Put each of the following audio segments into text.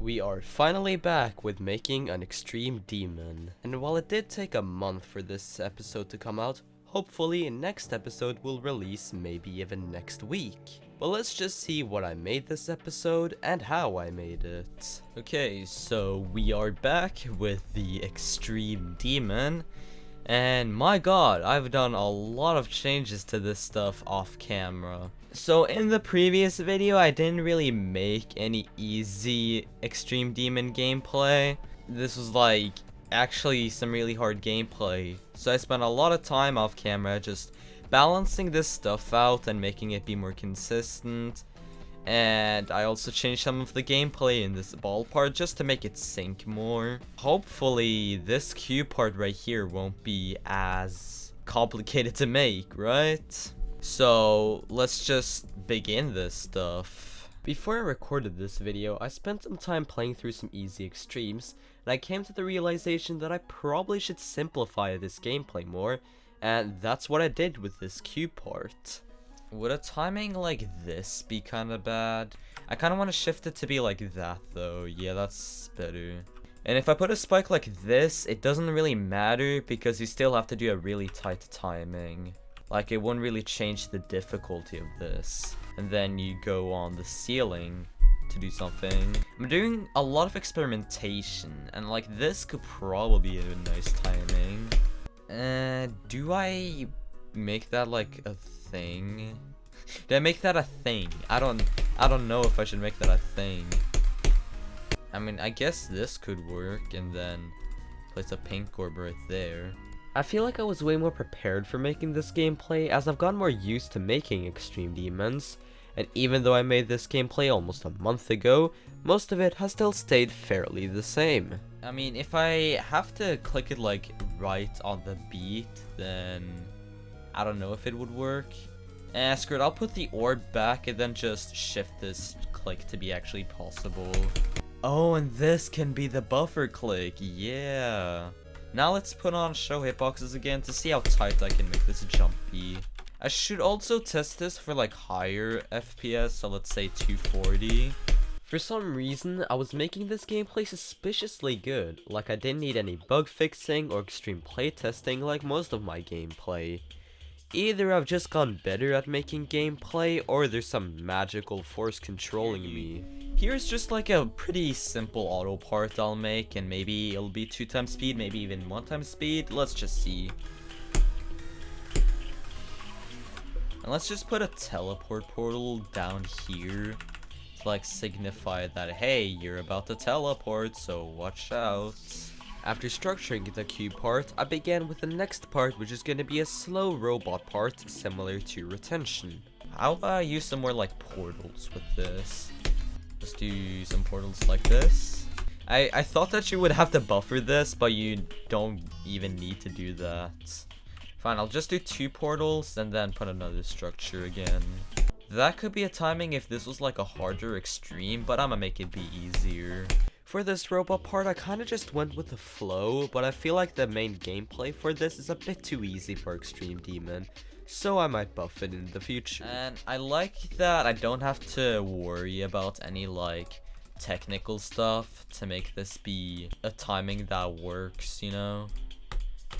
We are finally back with making an extreme demon, and while it did take a month for this episode to come out, hopefully next episode will release maybe even next week. But let's just see what I made this episode and how I made it. Okay, so we are back with the extreme demon, and my god, I've done a lot of changes to this stuff off camera. So in the previous video, I didn't really make any easy extreme demon gameplay. This was like actually some really hard gameplay. So I spent a lot of time off camera just balancing this stuff out and making it be more consistent. And I also changed some of the gameplay in this ball part just to make it sync more. Hopefully this Q part right here won't be as complicated to make, right? So let's just begin this stuff. Before I recorded this video, I spent some time playing through some easy extremes, and I came to the realization that I probably should simplify this gameplay more, and that's what I did with this Q part. Would a timing like this be kinda bad? I kinda wanna shift it to be like that though. Yeah, that's better. And if I put a spike like this, it doesn't really matter because you still have to do a really tight timing. Like, it won't really change the difficulty of this. And then you go on the ceiling to do something. I'm doing a lot of experimentation, and like this could probably be a nice timing. Do I make that like a thing? Did I make that a thing? I don't know if I should make that a thing. I mean, I guess this could work, and then place a pink orb right there. I feel like I was way more prepared for making this gameplay as I've gotten more used to making extreme demons, and even though I made this gameplay almost a month ago, most of it has still stayed fairly the same. I mean, if I have to click it like right on the beat, then I don't know if it would work. Screw it, I'll put the orb back and then just shift this click to be actually possible. Oh, and this can be the buffer click, yeah. Now let's put on show hitboxes again to see how tight I can make this jumpy. I should also test this for like higher FPS, so let's say 240. For some reason, I was making this gameplay suspiciously good, like I didn't need any bug fixing or extreme playtesting like most of my gameplay. Either I've just gotten better at making gameplay, or there's some magical force controlling me. Here's just like a pretty simple auto part I'll make, and maybe it'll be 2x speed, maybe even 1x speed. Let's just see. And let's just put a teleport portal down here to like signify that, hey, you're about to teleport, so watch out. After structuring the Q part, I began with the next part, which is going to be a slow robot part similar to retention. How about I use some more like portals with this? Just do some portals like this. I thought that you would have to buffer this, but you don't even need to do that. Fine, I'll just do 2 portals and then put another structure again. That could be a timing if this was like a harder extreme, but I'm gonna make it be easier. For this robot part, I kinda just went with the flow, but I feel like the main gameplay for this is a bit too easy for extreme demon, so I might buff it in the future. And I like that I don't have to worry about any like technical stuff to make this be a timing that works, you know?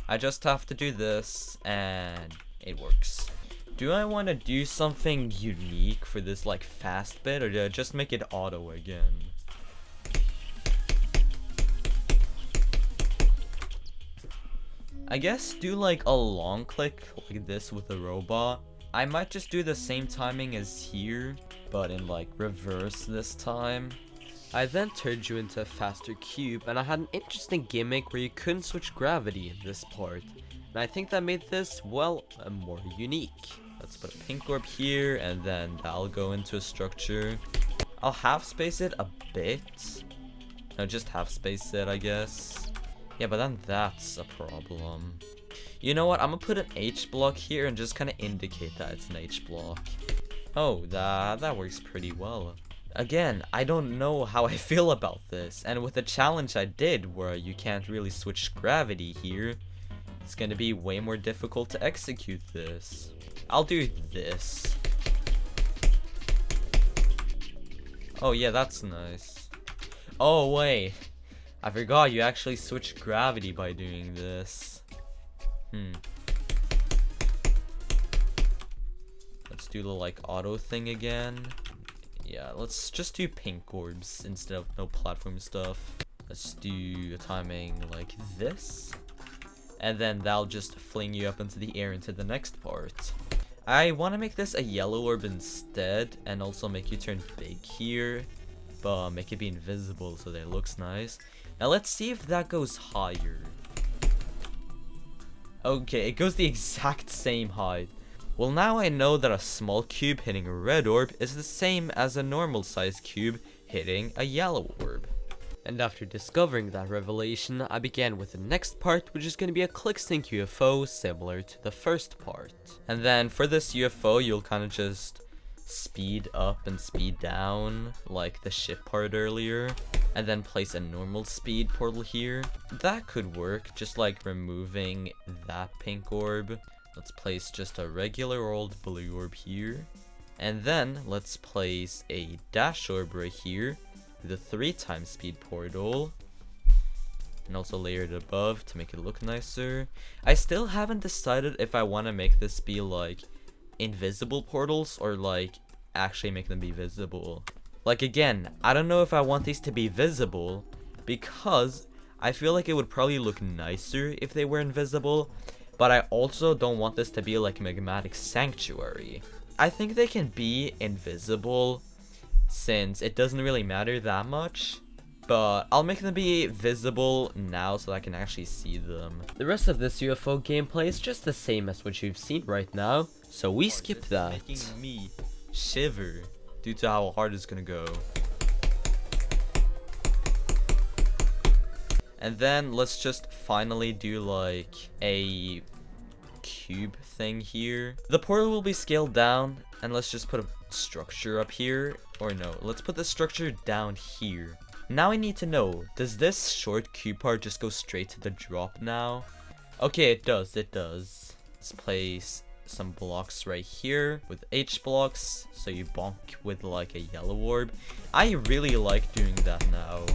I just have to do this and it works. Do I want to do something unique for this like fast bit, or do I just make it auto again? I guess do like a long click like this with a robot. I might just do the same timing as here, but in like reverse this time. I then turned you into a faster cube, and I had an interesting gimmick where you couldn't switch gravity in this part. And I think that made this, well, more unique. Let's put a pink orb here, and then that'll go into a structure. I'll half space it a bit. No, just half space it, I guess. Yeah, but then that's a problem. You know what? I'm gonna put an H block here and just kind of indicate that it's an H block. Oh, that works pretty well. Again, I don't know how I feel about this, and with the challenge I did where you can't really switch gravity here, it's gonna be way more difficult to execute this. I'll do this. Oh yeah, that's nice. Oh wait, I forgot you actually switch gravity by doing this. Let's do the like auto thing again. Yeah, let's just do pink orbs instead of no platform stuff. Let's do a timing like this. And then that'll just fling you up into the air into the next part. I want to make this a yellow orb instead, and also make you turn big here, but make it be invisible so that it looks nice. Now let's see if that goes higher. Okay, it goes the exact same height. Well, now I know that a small cube hitting a red orb is the same as a normal sized cube hitting a yellow orb. And after discovering that revelation, I began with the next part, which is going to be a click sync UFO similar to the first part. And then for this UFO, you'll kind of just speed up and speed down like the ship part earlier, and then place a normal speed portal here. That could work, just like removing that pink orb. Let's place just a regular old blue orb here, and then let's place a dash orb right here with a 3x speed portal, and also layer it above to make it look nicer. I still haven't decided if I want to make this be like invisible portals or like actually make them be visible. Like again, I don't know if I want these to be visible because I feel like it would probably look nicer if they were invisible, but I also don't want this to be like a magmatic sanctuary. I think they can be invisible since it doesn't really matter that much, but I'll make them be visible now so that I can actually see them. The rest of this UFO gameplay is just the same as what you've seen right now, so we skip that. Making me shiver due to how hard it's gonna go. And then let's just finally do like a cube thing here. The portal will be scaled down, and let's just put a structure up here. Or no, let's put the structure down here. Now I need to know, does this short cube part just go straight to the drop now? Okay, it does, it does. Let's place some blocks right here with H blocks, so you bonk with like a yellow orb. I really like doing that now.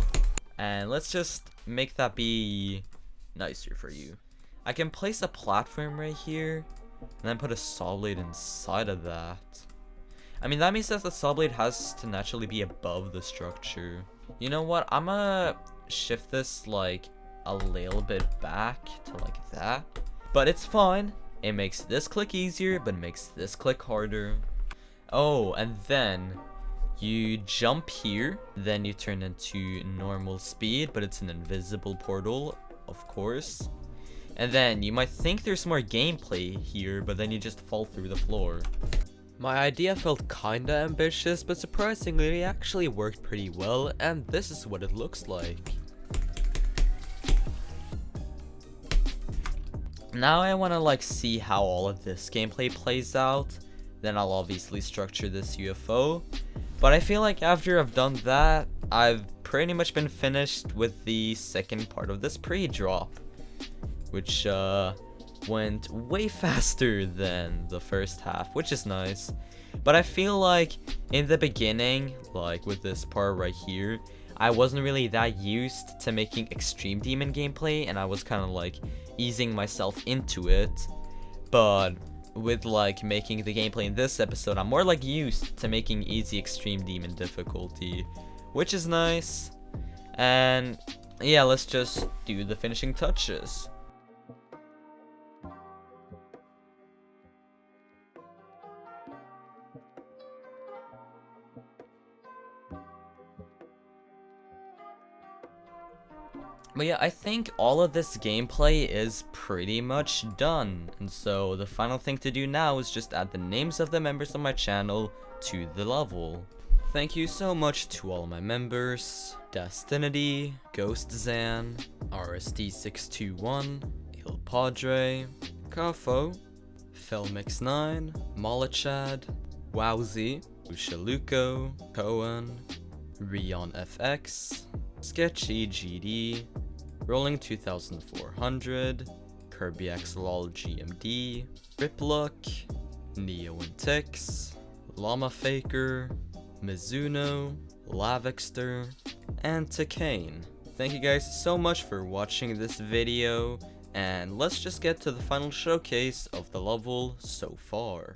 And let's just make that be nicer for you. I can place a platform right here, and then put a saw blade inside of that. I mean, that means that the saw blade has to naturally be above the structure. You know what? I'm gonna shift this like a little bit back to like that. But it's fine. It makes this click easier, but it makes this click harder. Oh, and then you jump here, then you turn into normal speed, but it's an invisible portal, of course. And then you might think there's more gameplay here, but then you just fall through the floor. My idea felt kinda ambitious, but surprisingly it actually worked pretty well, and this is what it looks like. Now I want to like see how all of this gameplay plays out. Then I'll obviously structure this UFO. But I feel like after I've done that, I've pretty much been finished with the second part of this pre-drop, which went way faster than the first half, which is nice. But I feel like in the beginning, like with this part right here, I wasn't really that used to making extreme demon gameplay, and I was kind of like easing myself into it. But with like making the gameplay in this episode, I'm more like used to making easy extreme demon difficulty, which is nice. And yeah, let's just do the finishing touches. But yeah, I think all of this gameplay is pretty much done. And so the final thing to do now is just add the names of the members of my channel to the level. Thank you so much to all my members: Dastinity, GhostXan, RSD621, Il Padre, Qafo, Filmix9, Malachad, Wowzy, Lewko, Cohen, RionFX, SkechyGD, Rolling 2400, KirbyaxolotlGMD, Ripluck, NEOntixx, Lamafaker, Mizuno, Lavexder, and Tekain. Thank you guys so much for watching this video, and let's just get to the final showcase of the level so far.